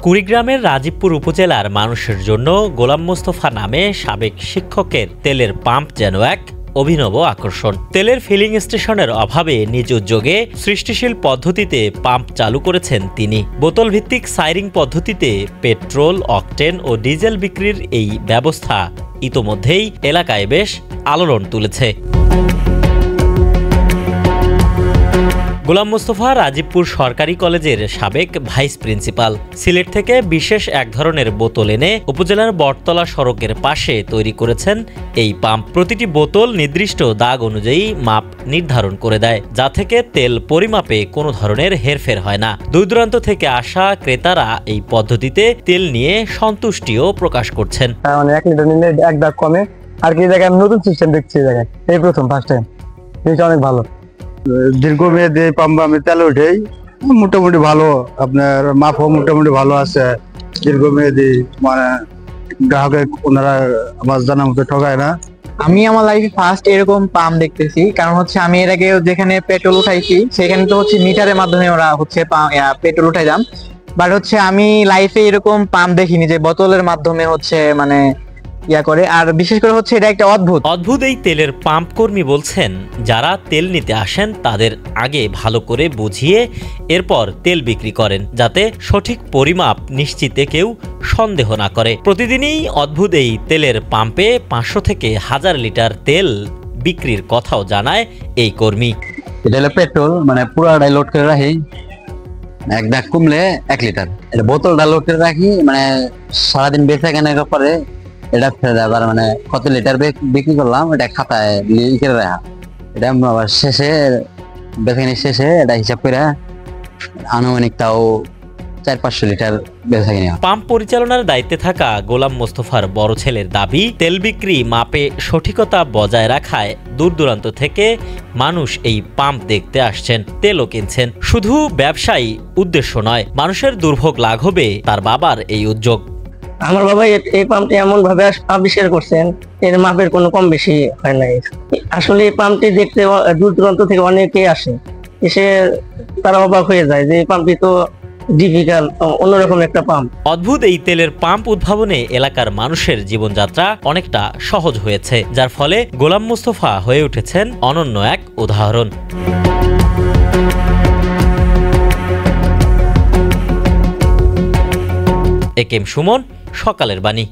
কুড়িগ্রামের রাজীবপুর উপজেলার মানুষের জন্য গোলাম মোস্তফা নামে সাবেক শিক্ষকের তেলের পাম্প যেন এক অভিনব আকর্ষণ। তেলের ফিলিং স্টেশনের অভাবে নিজ উদ্যোগে সৃষ্টিশীল পদ্ধতিতে পাম্প চালু করেছেন তিনি। বোতল ভিত্তিক সাইরিং পদ্ধতিতে পেট্রোল, অকটেন ও ডিজেল বিক্রির এই ব্যবস্থা ইতোমধ্যেই এলাকায় বেশ আলোড়ন তুলেছে। গোলাম মোস্তফা রাজীবপুর সরকারি কলেজের সাবেক ভাইস প্রিন্সিপাল। সিলেট থেকে বিশেষ এক ধরনের বোতল এনে উপজেলার বটতলা সড়কের পাশে তৈরি করেছেন এই পাম্প। প্রতিটি বোতল নির্দিষ্ট দাগ অনুযায়ী মাপ নির্ধারণ করে দেয়, যা থেকে তেল পরিমাপে কোনো ধরনের হেরফের হয় না। দূর দূরান্ত থেকে আসা ক্রেতারা এই পদ্ধতিতে তেল নিয়ে সন্তুষ্টিও প্রকাশ করছেন। 1 লিটার নিলে এক দাগ কমে আর কি জায়গায় নতুন সিস্টেম দেখছি, জায়গায় এই প্রথম ফার্স্ট টাইম, এটা অনেক ভালো। দীর্ঘমেয়াদী পাম্প আমি তেলে উঠেই মোটামুটি ভালো, আপনার মাপও মোটামুটি ভালো আছে। দীর্ঘমেয়াদী মানে গ্রাহকের ওনারা আমার জানার মতো ঠকায় না। আমি আমার লাইফে ফার্স্ট এরকম পাম্প দেখতেছি, কারণ হচ্ছে আমি এর আগে যেখানে পেট্রোল উঠাইছি সেখানে তো হচ্ছে মিটারের মাধ্যমে ওরা হচ্ছে পেট্রোল উঠাইলাম, বাট হচ্ছে আমি লাইফে এরকম পাম্প দেখিনি যে বোতলের মাধ্যমে হচ্ছে মানে করে। আর বিশেষ করে হচ্ছে এটা একটা অদ্ভুত এই তেলের পাম্প কর্মী বলছেন, যারা তেল নিতে আসেন তাদের আগে ভালো করে বুঝিয়ে এরপর তেল বিক্রি করেন, যাতে সঠিক পরিমাপ নিশ্চিতে কেউ সন্দেহ না করে। প্রতিদিনই অদ্ভুত এই তেলের পাম্পে 500 থেকে 1000 লিটার তেল বিক্রির কথাও জানায় এই কর্মী। এটা হলো পেট্রোল, মানে পুরাটাই লোড করে রাখি, এক দাগ কমলে 1 লিটার। এটা বোতলটা লোড করে রাখি, মানে সারাদিন বেঁচে কেনার পরে এটা ফেলে আবার মানে কত লিটার বিক্রি করলাম এটা খাতায় লিখে রাখা। এটা আবার শেষে বেচাকেনি শেষে এটা হিসাব করে আনুমানিক তাও 400-500 লিটার বেচাকেনি। পাম্প পরিচালনার দায়িত্বে থাকা গোলাম মোস্তফার বড় ছেলের দাবি, তেল বিক্রি মাপে সঠিকতা বজায় রাখায় দূর দূরান্ত থেকে মানুষ এই পাম্প দেখতে আসছেন, তেলও কিনছেন। শুধু ব্যবসায়ী উদ্দেশ্য নয়, মানুষের দুর্ভোগ লাঘবে তার বাবার এই উদ্যোগ। আমার বাবা এই পাম্পটি এমন ভাবে আবিষ্কার করছেন, এর মাপের কোনো কম বেশি হয় না। আসলে এই পাম্পটি দেখতে দূর দূরান্ত থেকে অনেকে আসে, এসে তারা অবাক হয়ে যায় যে এই পাম্পটি তো ডিফিকাল্ট, অন্যরকম একটা পাম্প। অদ্ভুত এই তেলের পাম্প উদ্ভাবনে এলাকার মানুষের জীবনযাত্রা অনেকটা সহজ হয়েছে, যার ফলে গোলাম মোস্তফা হয়ে উঠেছেন অনন্য এক উদাহরণ। একেএম সুমন, সকালের বাণী।